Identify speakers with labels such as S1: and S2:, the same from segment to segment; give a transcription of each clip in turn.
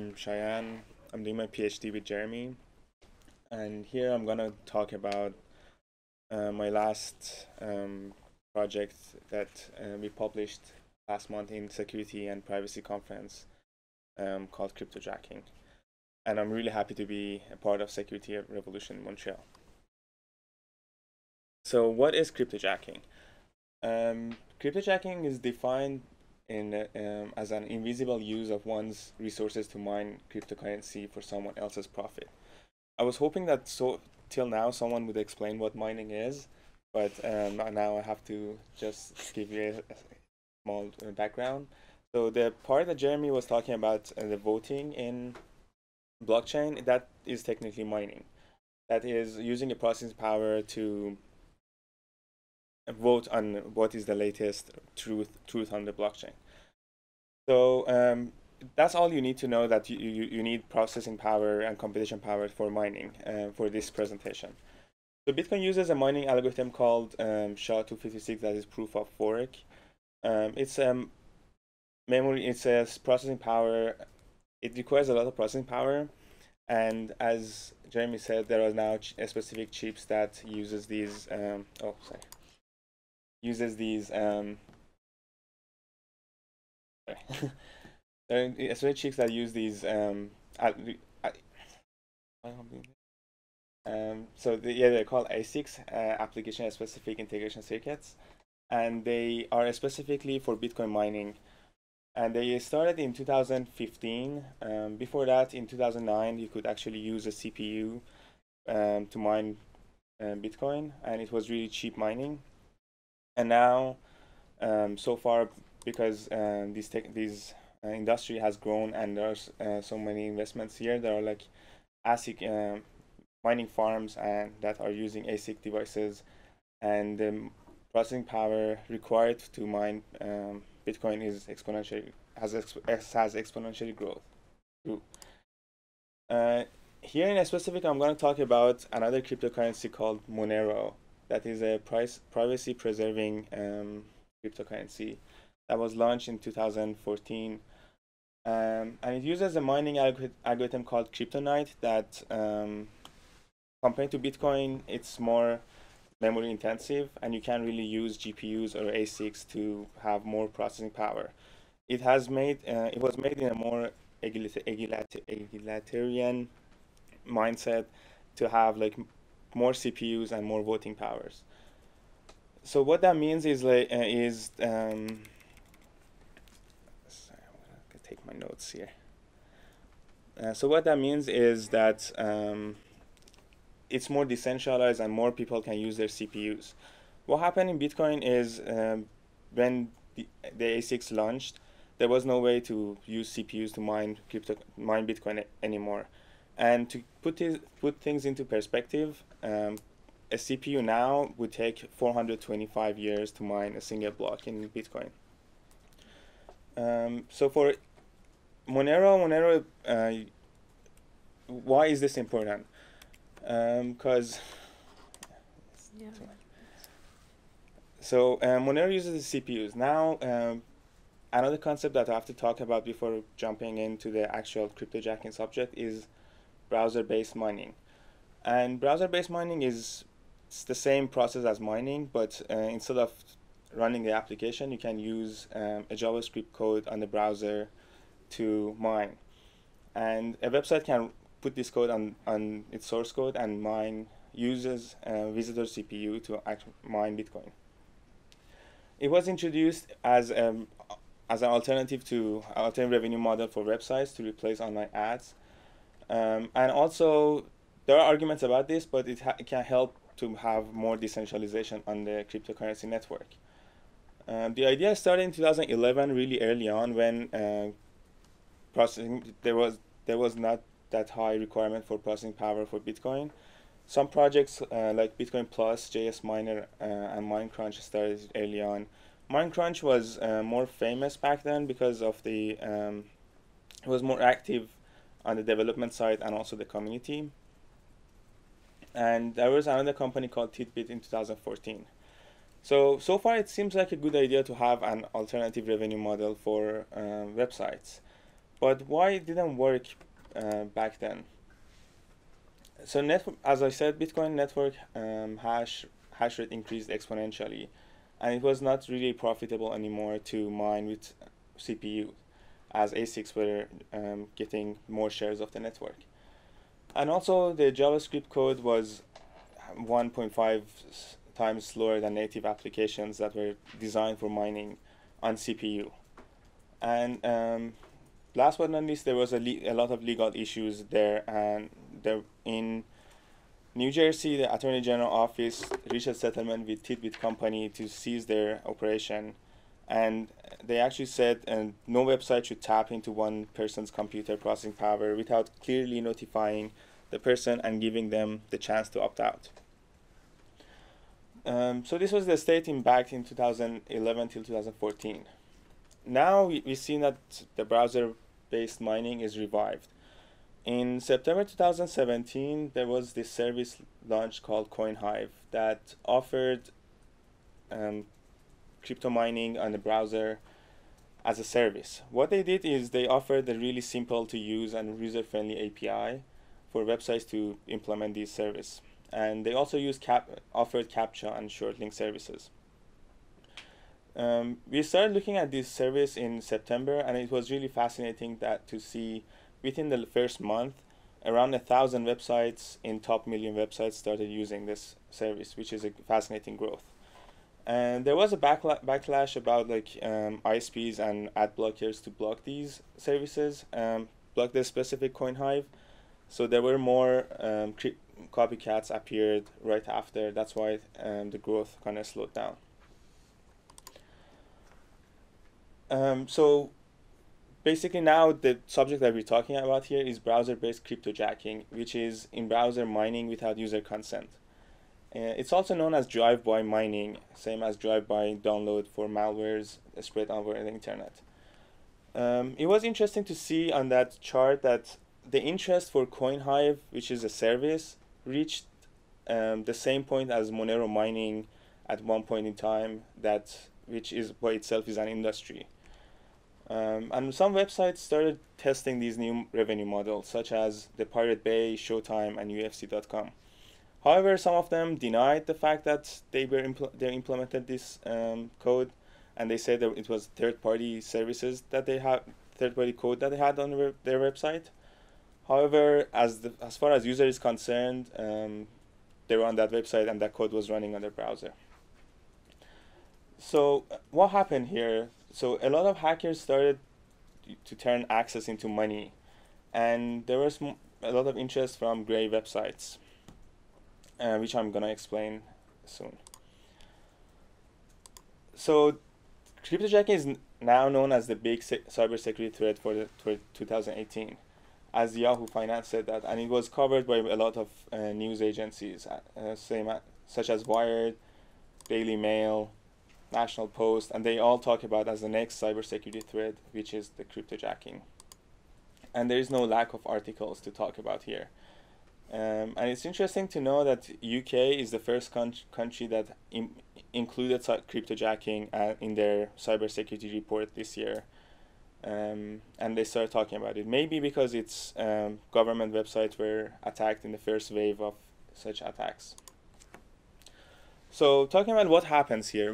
S1: I'm Shayan. I'm doing my PhD with Jeremy, and here I'm gonna talk about my last project that we published last month in Security and Privacy Conference called Cryptojacking. And I'm really happy to be a part of Security Revolution in Montreal. So, what is cryptojacking? Cryptojacking is defined as an invisible use of one's resources to mine cryptocurrency for someone else's profit. I was hoping that till now someone would explain what mining is, but now I have to just give you a small background. So the part that Jeremy was talking about, the voting in blockchain, that is technically mining. That is using a processing power to vote on what is the latest truth on the blockchain. So that's all you need to know, that you need processing power and computation power for mining for this presentation. So Bitcoin uses a mining algorithm called SHA-256, that is proof of work. It's memory, it's a processing power. It requires a lot of processing power, and as Jeremy said, there are now specific chips that uses these there are specific chips that use these they're called ASICs, application specific integration circuits, and they are specifically for Bitcoin mining. And they started in 2015. Before that, in 2009, you could actually use a CPU to mine Bitcoin, and it was really cheap mining. And now, so far, because this industry has grown and there's so many investments here, there are like ASIC mining farms and that are using ASIC devices, and the processing power required to mine Bitcoin is has exponentially grew. Here in a specific, I'm going to talk about another cryptocurrency called Monero. That is a privacy preserving cryptocurrency that was launched in 2014. And it uses a mining algorithm called Kryptonite that, compared to Bitcoin, it's more memory intensive, and you can really use GPUs or ASICs to have more processing power. It was made in a more egalitarian mindset to have like more CPUs and more voting powers. So what that means is sorry, I'm gonna take my notes here. So what that means is that it's more decentralized and more people can use their CPUs. What happened in Bitcoin is when the ASICs launched, there was no way to use CPUs to mine Bitcoin anymore. And to put things into perspective, a CPU now would take 425 years to mine a single block in Bitcoin. So for Monero, why is this important? Because Monero uses the CPUs. Now, another concept that I have to talk about before jumping into the actual cryptojacking subject is browser-based mining. And browser-based mining it's the same process as mining, but instead of running the application, you can use a JavaScript code on the browser to mine. And a website can put this code on its source code and uses visitor CPU to mine Bitcoin. It was introduced as an alternative revenue model for websites to replace online ads. And also, there are arguments about this, but it can help to have more decentralization on the cryptocurrency network. The idea started in 2011, really early on, when there was not that high requirement for processing power for Bitcoin. Some projects like Bitcoin Plus, JS Miner, and Minecrunch started early on. Minecrunch was more famous back then because of it was more active on the development side and also the community. And there was another company called Tidbit in 2014. So far it seems like a good idea to have an alternative revenue model for websites. But why it didn't work back then? So as I said, Bitcoin network hash rate increased exponentially, and it was not really profitable anymore to mine with CPU, as ASICs were getting more shares of the network. And also the JavaScript code was 1.5 times slower than native applications that were designed for mining on CPU. And last but not least, there was a lot of legal issues there, and in New Jersey, the Attorney General office reached a settlement with Tidbit Company to seize their operation, and they actually said no website should tap into one person's computer processing power without clearly notifying the person and giving them the chance to opt out. So this was the state back in 2011 till 2014. Now we see that the browser-based mining is revived. In September 2017, there was this service launched called CoinHive that offered crypto mining on the browser as a service. What they did is they offered a really simple to use and user-friendly API for websites to implement this service. And they also offered CAPTCHA and short link services. We started looking at this service in September, and it was really fascinating to see within the first month, around 1,000 websites in top million websites started using this service, which is a fascinating growth. And there was a backlash about ISPs and ad blockers to block these services, block the specific CoinHive. So there were more copycats appeared right after. That's why the growth kind of slowed down. So basically now the subject that we're talking about here is browser-based cryptojacking, which is in-browser mining without user consent. It's also known as drive-by mining, same as drive-by download for malwares spread over the internet. It was interesting to see on that chart that the interest for CoinHive, which is a service, reached the same point as Monero mining at one point in time, which is by itself is an industry. And some websites started testing these new revenue models, such as the Pirate Bay, Showtime, and UFC.com. However, some of them denied the fact that they implemented this code, and they said that it was third-party services that they had, third-party code that they had on their website. However, as far as user is concerned, they were on that website, and that code was running on their browser. So what happened here? So a lot of hackers started to turn access into money, and there was a lot of interest from gray websites, which I'm gonna explain soon. So cryptojacking is now known as the big cybersecurity threat for 2018, as Yahoo Finance said that, and it was covered by a lot of news agencies, such as Wired, Daily Mail, National Post, and they all talk about as the next cybersecurity threat, which is the cryptojacking. And there is no lack of articles to talk about here. And it's interesting to know that UK is the first country that included cryptojacking in their cybersecurity report this year. And they started talking about it. Maybe because its government websites were attacked in the first wave of such attacks. So talking about what happens here,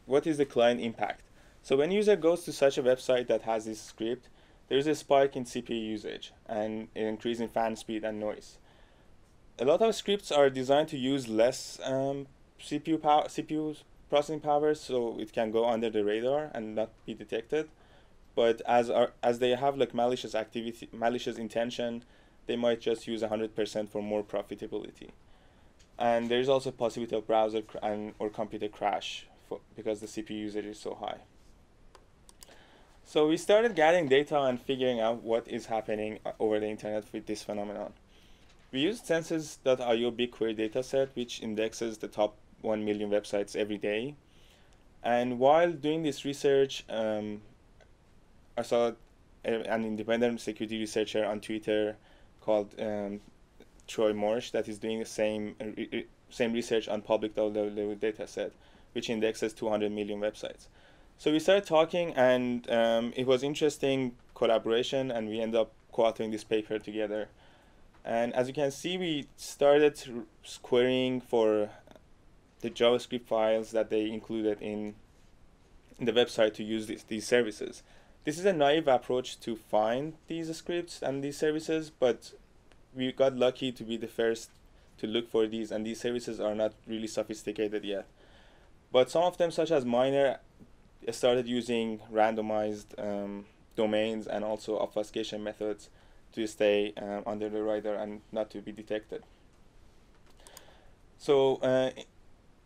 S1: what is the client impact? So when user goes to such a website that has this script, there is a spike in CPU usage and an increase in fan speed and noise. A lot of scripts are designed to use less CPU processing power, so it can go under the radar and not be detected. But as they have malicious intention, they might just use 100% for more profitability. And there is also a possibility of browser or computer crash because the CPU usage is so high. So we started gathering data and figuring out what is happening over the internet with this phenomenon. We used Census.io BigQuery dataset, which indexes the top 1 million websites every day. And while doing this research, I saw an independent security researcher on Twitter called Troy Morsch that is doing the same research on public www dataset, which indexes 200 million websites. So we started talking, and it was interesting collaboration, and we ended up co-authoring this paper together. And as you can see, we started querying for the JavaScript files that they included in the website to use these services. This is a naive approach to find these scripts and these services, but we got lucky to be the first to look for these, and these services are not really sophisticated yet. But some of them, such as Miner, started using randomized domains and also obfuscation methods to stay under the radar and not to be detected. So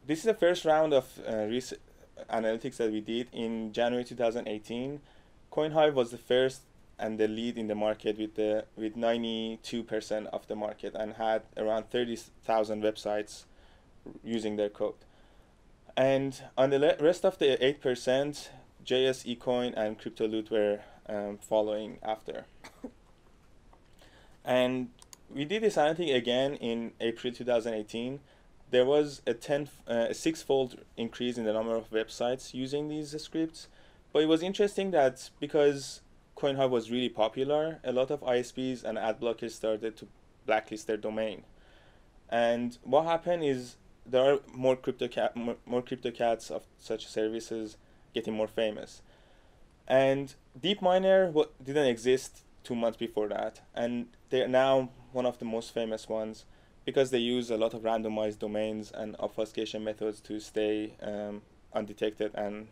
S1: this is the first round of analytics that we did in January 2018. CoinHive was the first and the lead in the market with 92% of the market, and had around 30,000 websites using their code. And on the rest of the 8%, JS, eCoin, and CryptoLoot were following after. And we did this analytic again in April 2018. There was a six-fold increase in the number of websites using these scripts. But it was interesting that because CoinHive was really popular, a lot of ISPs and ad blockers started to blacklist their domain. And what happened is there are more CryptoCats of such services getting more famous. And DeepMiner didn't exist 2 months before that, and they're now one of the most famous ones because they use a lot of randomized domains and obfuscation methods to stay undetected, and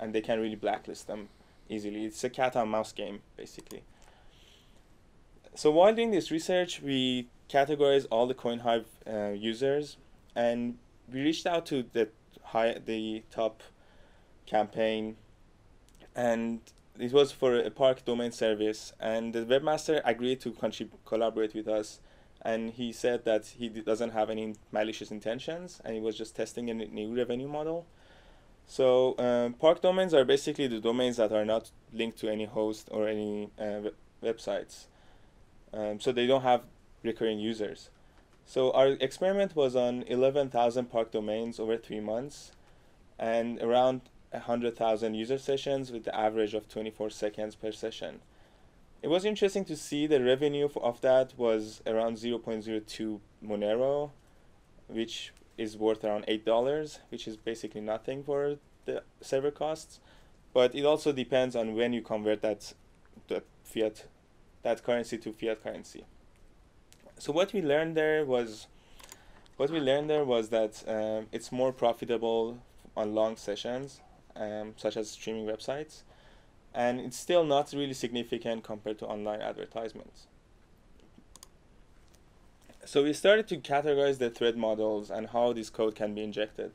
S1: they can really blacklist them easily. It's a cat and mouse game, basically. So while doing this research, we categorized all the CoinHive users, and we reached out to the top campaign, and it was for a park domain service, and the webmaster agreed to collaborate with us, and he said that he doesn't have any malicious intentions, and he was just testing a new revenue model. So park domains are basically the domains that are not linked to any host or any websites. So they don't have recurring users. So our experiment was on 11,000 park domains over 3 months, and around 100,000 user sessions with the average of 24 seconds per session. It was interesting to see the revenue of that was around 0.02 Monero, which is worth around $8, which is basically nothing for the server costs. But it also depends on when you convert that currency to fiat currency. So what we learned there was that it's more profitable on long sessions, such as streaming websites, and it's still not really significant compared to online advertisements. So we started to categorize the threat models and how this code can be injected.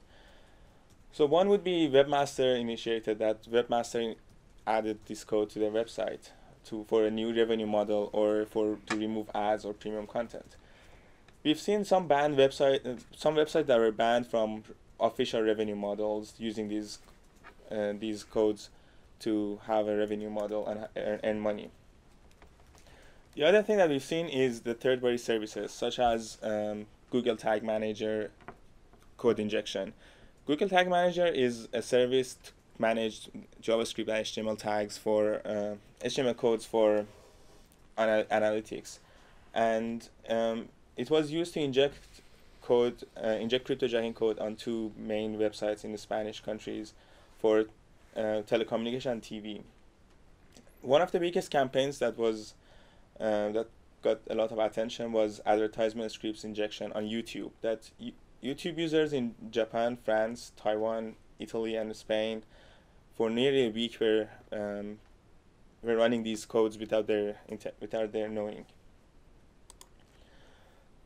S1: So one would be webmaster initiated, that webmaster added this code to their website for a new revenue model or to remove ads or premium content. We've seen some websites that were banned from official revenue models using these codes to have a revenue model and earn money. The other thing that we've seen is the third-party services, such as Google Tag Manager code injection. Google Tag Manager is a service to manage JavaScript and HTML tags for HTML codes for analytics, and it was used to inject cryptojacking code on 2 main websites in the Spanish countries for telecommunication and TV. One of the biggest campaigns that got a lot of attention was advertisement scripts injection on YouTube. That YouTube users in Japan, France, Taiwan, Italy, and Spain for nearly a week were running these codes without their knowing.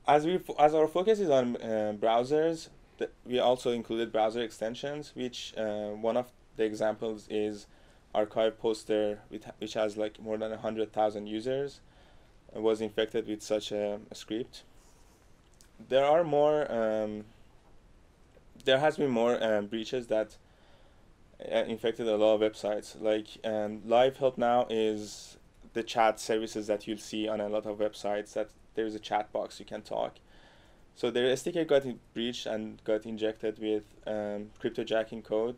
S1: As our focus is on browsers, we also included browser extensions, which one of the examples is Archive Poster, which has like more than 100,000 users, was infected with such a script. There has been more breaches that infected a lot of websites. Like Live Help Now is the chat services that you'll see on a lot of websites, that there's a chat box you can talk. So their SDK got breached and got injected with cryptojacking code,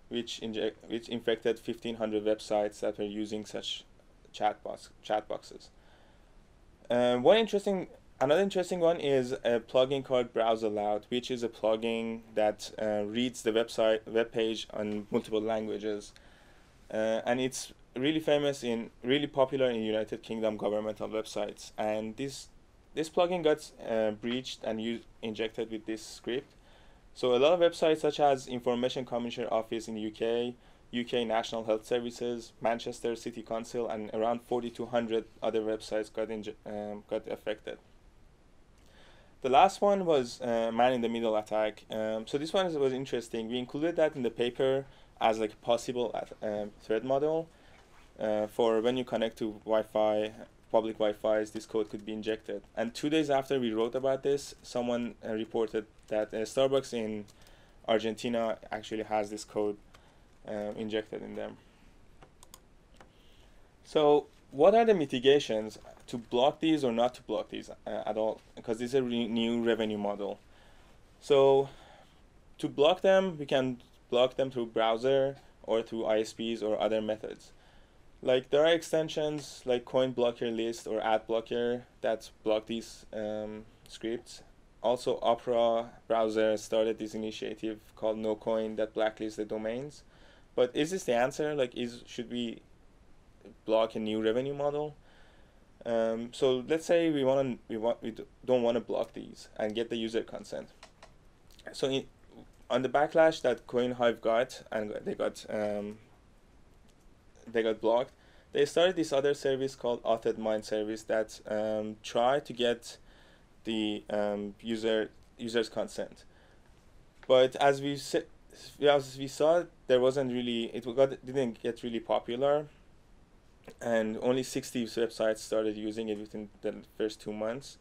S1: which infected 1,500 websites that were using such chat boxes. Another interesting one is a plugin called Browse Aloud, which is a plugin that reads the web page on multiple languages, and it's really popular in United Kingdom governmental websites. And this plugin got breached and injected with this script. So a lot of websites such as Information Commissioner Office in the UK National Health Services, Manchester City Council, and around 4,200 other websites got affected. The last one was man-in-the-middle attack. So this one was interesting. We included that in the paper as like a possible threat model for when you connect to Wi-Fi, public Wi-Fi's, this code could be injected. And 2 days after we wrote about this, someone reported that Starbucks in Argentina actually has this code injected in them. So what are the mitigations to block these or not to block these at all? Because this is a new revenue model. So to block them, we can block them through browser or through ISPs or other methods. Like there are extensions like Coin Blocker List or Ad Blocker that block these scripts. Also, Opera browser started this initiative called NoCoin that blacklists the domains. But is this the answer? Like, should we block a new revenue model? So let's say we don't want to block these and get the user consent. So on the backlash that CoinHive got, and they got blocked, they started this other service called AuthedMine service that tried to get the user's consent. But as we saw, there wasn't really, didn't get really popular, and only 60 websites started using it within the first 2 months.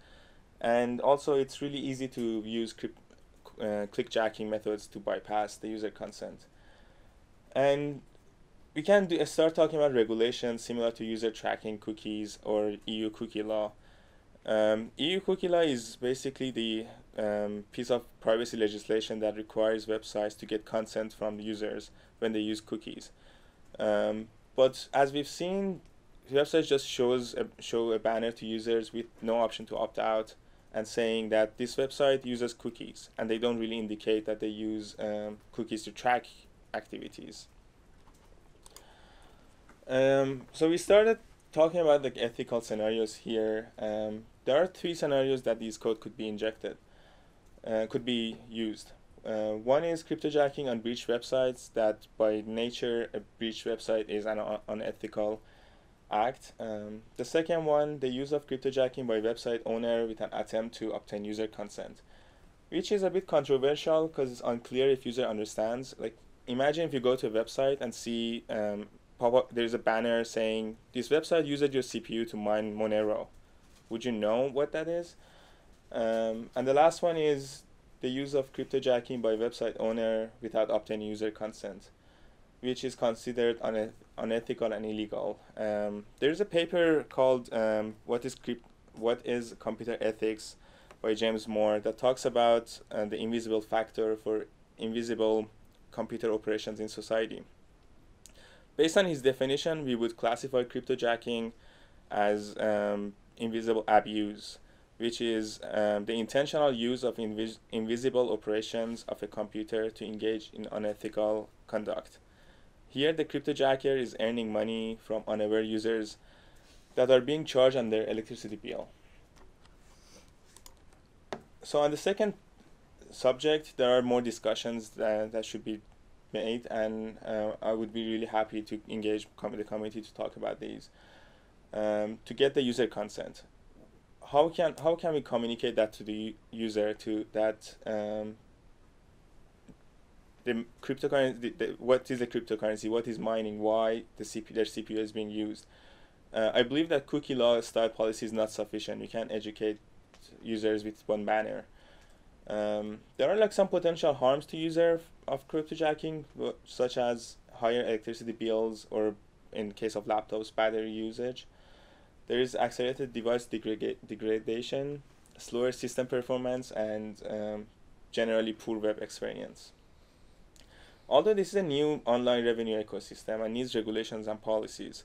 S1: And also, it's really easy to use clickjacking methods to bypass the user consent. And we can start talking about regulations similar to user tracking cookies or EU cookie law. EU cookie law is basically the piece of privacy legislation that requires websites to get consent from the users when they use cookies. But as we've seen, websites just show a banner to users with no option to opt out and saying that this website uses cookies, and they don't really indicate that they use cookies to track activities. So we started talking about the ethical scenarios here. There are 3 scenarios that these code could be injected, could be used. One is cryptojacking on breached websites, that by nature a breached website is an unethical act. The second one, the use of cryptojacking by website owner with an attempt to obtain user consent, which is a bit controversial because it's unclear if user understands. Like, imagine if you go to a website and see there's a banner saying this website uses your CPU to mine Monero. Would you know what that is? And the last one is the use of cryptojacking by website owner without obtaining user consent, which is considered unethical and illegal. There's a paper called What is Computer Ethics by James Moore that talks about the invisible factor for invisible computer operations in society. Based on his definition, we would classify cryptojacking as invisible abuse, which is the intentional use of invisible operations of a computer to engage in unethical conduct. Here, the cryptojacker is earning money from unaware users that are being charged on their electricity bill. So on the second subject, there are more discussions that should be made, and I would be really happy to engage the community to talk about these. To get the user consent, how can we communicate that to the user, to that the cryptocurrency, what is the cryptocurrency, what is mining, why their CPU is being used? I believe that cookie law style policy is not sufficient. We can't educate users with one banner. There are like some potential harms to user of cryptojacking, such as higher electricity bills, or in case of laptops, battery usage. There is accelerated device degradation, slower system performance, and generally poor web experience. Although this is a new online revenue ecosystem and needs regulations and policies,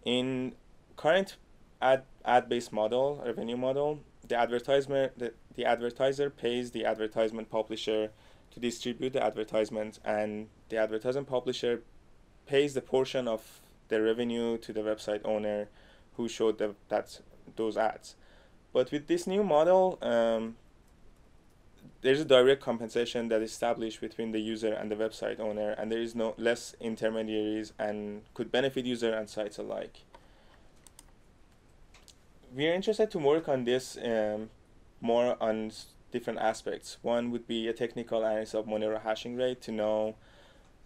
S1: in current ad-based model, revenue model, the advertiser pays the advertisement publisher to distribute the advertisement, and the advertisement publisher pays the portion of the revenue to the website owner who showed those ads. But with this new model, there's a direct compensation that is established between the user and the website owner, and there is no less intermediaries and could benefit user and sites alike. We are interested to work on this more on different aspects. One would be a technical analysis of Monero hashing rate to know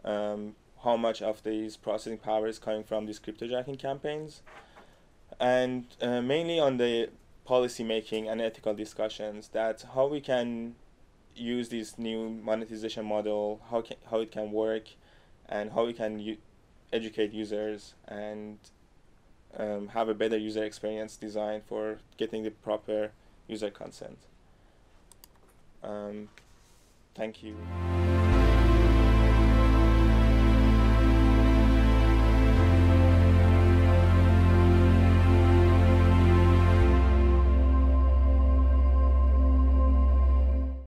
S1: how much of these processing power is coming from these cryptojacking campaigns, and mainly on the policy making and ethical discussions, that how we can use this new monetization model, how it can work, and how we can educate users and have a better user experience design for getting the proper user consent. Thank you.